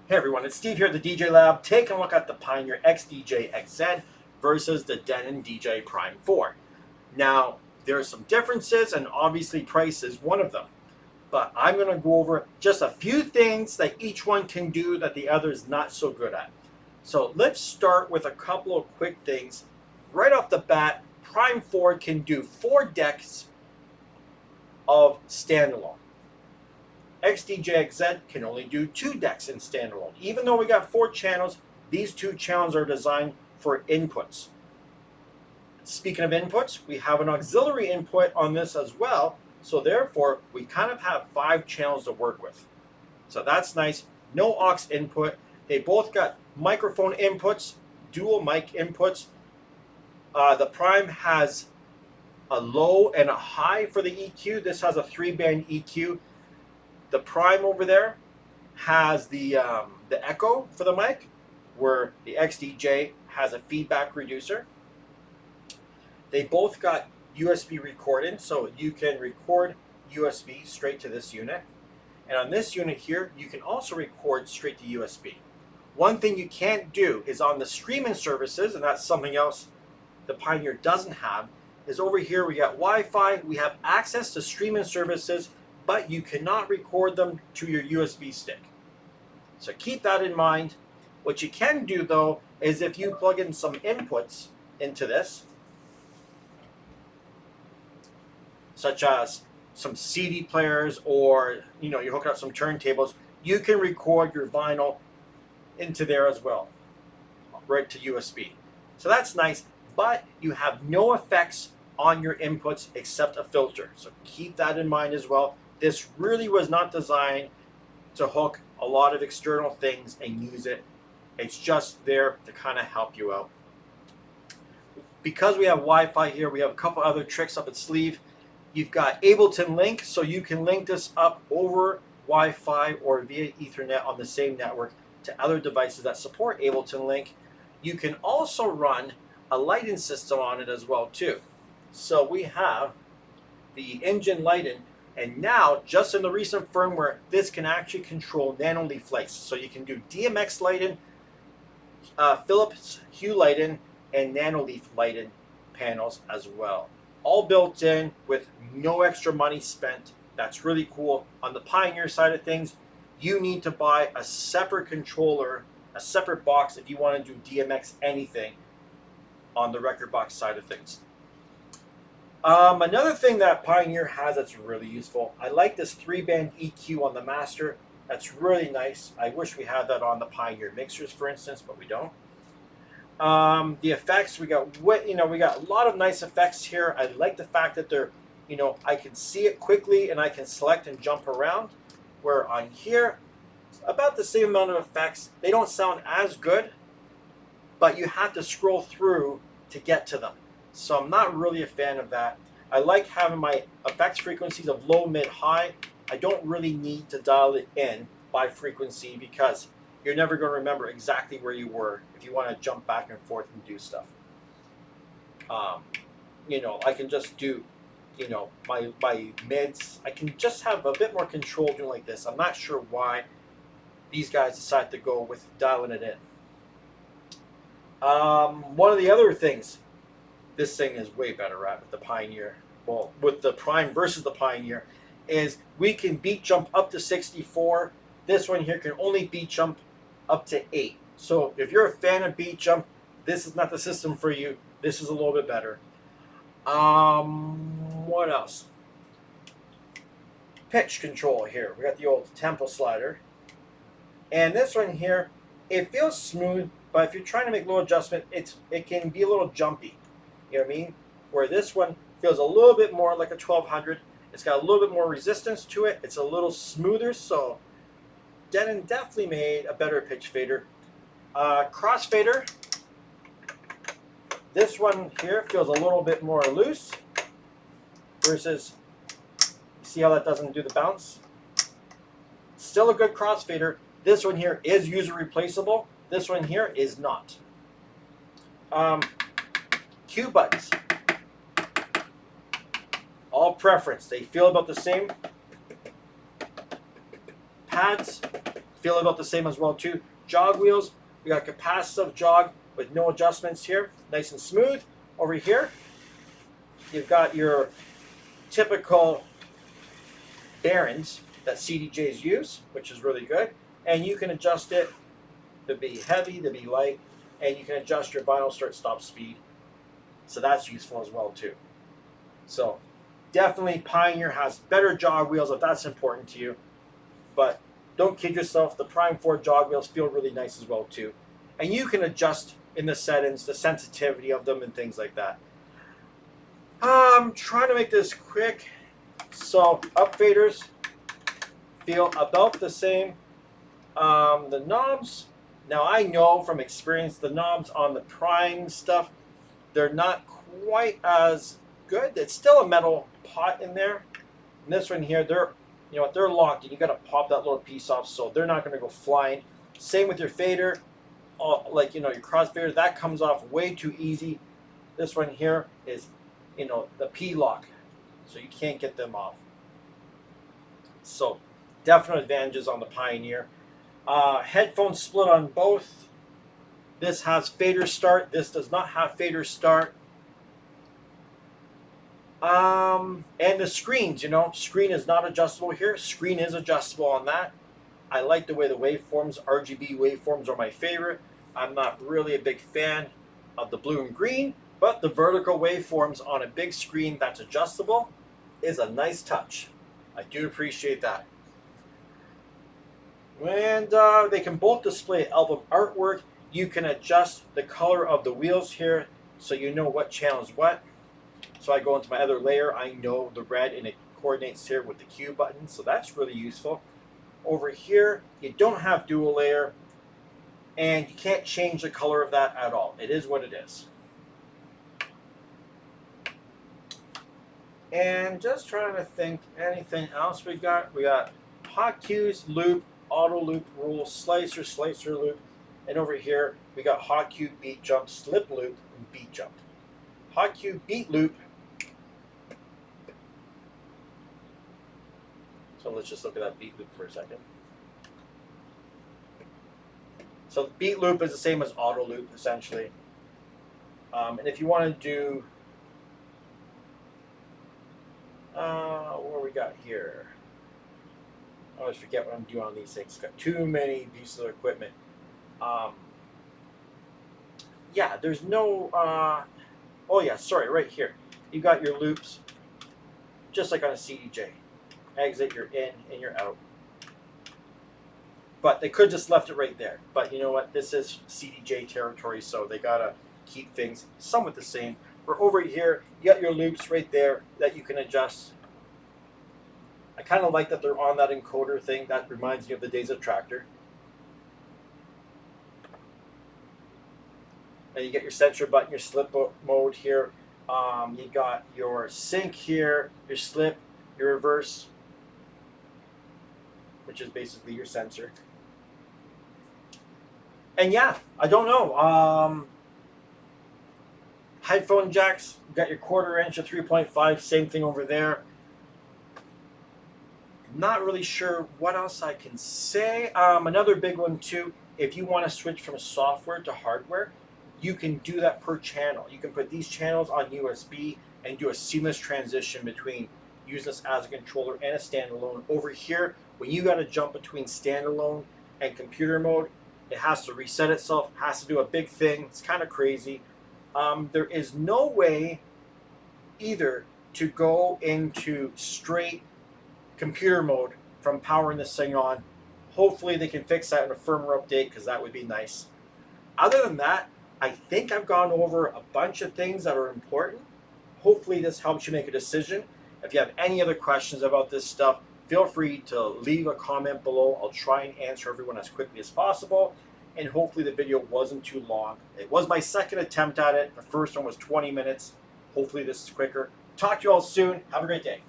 Hey everyone, it's Steve here at the DJ Lab, taking a look at the Pioneer XDJ-XZ versus the Denon DJ Prime 4. Now, there are some differences, and obviously price is one of them. But I'm going to go over just a few things that each one can do that the other is not so good at. So let's start with a couple of quick things. Right off the bat, Prime 4 can do 4 decks of standalone. XDJ-AZ can only do 2 decks in standalone. Even though we got 4 channels, these 2 channels are designed for inputs. Speaking of inputs, we have an auxiliary input on this as well, so therefore we kind of have 5 channels to work with. So that's nice. No aux input. They both got microphone inputs, dual mic inputs. The Prime has a low and a high for the EQ. This has a 3-band EQ. The Prime over there has the echo for the mic, where the XDJ has a feedback reducer. They both got USB recording, so you can record USB straight to this unit. And on this unit here, you can also record straight to USB. One thing you can't do is on the streaming services, and that's something else the Pioneer doesn't have, is over here we got Wi-Fi, we have access to streaming services, but you cannot record them to your USB stick. So keep that in mind. What you can do though is if you plug in some inputs into this, such as some CD players, or you're hooking up some turntables, you can record your vinyl into there as well, right to USB. So that's nice, but you have no effects on your inputs except a filter. So keep that in mind as well. This really was not designed to hook a lot of external things and use it. It's just there to kind of help you out. Because we have Wi-Fi here, we have a couple other tricks up its sleeve. You've got Ableton Link, so you can link this up over Wi-Fi or via Ethernet on the same network to other devices that support Ableton Link. You can also run a lighting system on it as well too. So we have the engine lighting. And now, just in the recent firmware, this can actually control nanoleaf lights. So you can do DMX lighting, Philips Hue lighting, and nanoleaf lighting panels as well. All built in with no extra money spent. That's really cool. On the Pioneer side of things, you need to buy a separate controller, a separate box if you want to do DMX anything on the record box side of things. Another thing that Pioneer has that's really useful, I like this 3-band EQ on the master. That's really nice. I wish we had that on the Pioneer mixers, for instance, but we don't. The effects, we got a lot of nice effects here. I like the fact that they're, I can see it quickly and I can select and jump around. Where on here, it's about the same amount of effects. They don't sound as good, but you have to scroll through to get to them. So I'm not really a fan of that. I like having my effects frequencies of low, mid, high. I don't really need to dial it in by frequency because you're never going to remember exactly where you were if you want to jump back and forth and do stuff. I can just do, my mids. I can just have a bit more control doing like this. I'm not sure why these guys decide to go with dialing it in. One of the other things this thing is way better at with the Pioneer, well, with the Prime versus the Pioneer, is we can beat jump up to 64. This one here can only beat jump up to 8. So if you're a fan of beat jump, this is not the system for you. This is a little bit better. What else? Pitch control here. We got the old tempo slider. And this one here, it feels smooth, but if you're trying to make a little adjustment, it can be a little jumpy. You know what I mean? Where this one feels a little bit more like a 1200. It's got a little bit more resistance to it. It's a little smoother, so Denon definitely made a better pitch fader. Crossfader. This one here feels a little bit more loose versus, see how that doesn't do the bounce? Still a good crossfader. This one here is user replaceable. This one here is not. Cue buttons. All preference. They feel about the same. Pads feel about the same as well too. Jog wheels, we got capacitive jog with no adjustments here, nice and smooth. Over here, you've got your typical bearings that CDJs use, which is really good. And you can adjust it to be heavy, to be light, and you can adjust your vinyl start-stop speed. So that's useful as well too. So definitely Pioneer has better jog wheels if that's important to you. But don't kid yourself, the Prime 4 jog wheels feel really nice as well too. And you can adjust in the settings the sensitivity of them and things like that. I'm trying to make this quick. So up faders feel about the same. The knobs, now I know from experience the knobs on the Prime stuff, they're not quite as good. It's still a metal pot in there. And this one here, they're locked and you got to pop that little piece off, so they're not going to go flying. Same with your fader, your crossfader, that comes off way too easy. This one here is, the P-lock, so you can't get them off. So definite advantages on the Pioneer. Headphone split on both. This has fader start. This does not have fader start. And the screens, screen is not adjustable here. Screen is adjustable on that. I like the way the waveforms, RGB waveforms are my favorite. I'm not really a big fan of the blue and green, but the vertical waveforms on a big screen that's adjustable is a nice touch. I do appreciate that. And they can both display album artwork. You can adjust the color of the wheels here so you know what channel is what. So I go into my other layer, I know the red and it coordinates here with the Q button, so that's really useful. Over here, you don't have dual layer and you can't change the color of that at all. It is what it is. And just trying to think anything else we got. We got hot cues, loop, auto loop, rule, slicer, slicer loop. And over here, we got hot cue, beat jump, slip loop, and beat jump. Hot cue, beat loop. So let's just look at that beat loop for a second. So beat loop is the same as auto loop, essentially. And if you want to do, what we got here? I always forget what I'm doing on these things. Got too many pieces of equipment. Yeah, there's no, oh yeah, sorry, right here. You got your loops, just like on a CDJ. Exit, you're in and you're out. But they could just left it right there. But you know what? This is CDJ territory, so they gotta keep things somewhat the same. We're over here, you got your loops right there that you can adjust. I kind of like that they're on that encoder thing. That reminds me of the days of Tractor. And you get your sensor button, your slip mode here. You got your sync here, your slip, your reverse, which is basically your sensor. And yeah, I don't know. Headphone jacks, you got your 1/4 inch, your 3.5, same thing over there. Not really sure what else I can say. Another big one too, if you want to switch from software to hardware, you can do that per channel. You can put these channels on USB and do a seamless transition between use this as a controller and a standalone. Over here, when you got to jump between standalone and computer mode, it has to reset itself, has to do a big thing. It's kind of crazy. There is no way either to go into straight computer mode from powering this thing on. Hopefully they can fix that in a firmware update, because that would be nice. Other than that, I think I've gone over a bunch of things that are important. Hopefully this helps you make a decision. If you have any other questions about this stuff, feel free to leave a comment below. I'll try and answer everyone as quickly as possible. And hopefully the video wasn't too long. It was my second attempt at it. The first one was 20 minutes. Hopefully this is quicker. Talk to you all soon. Have a great day.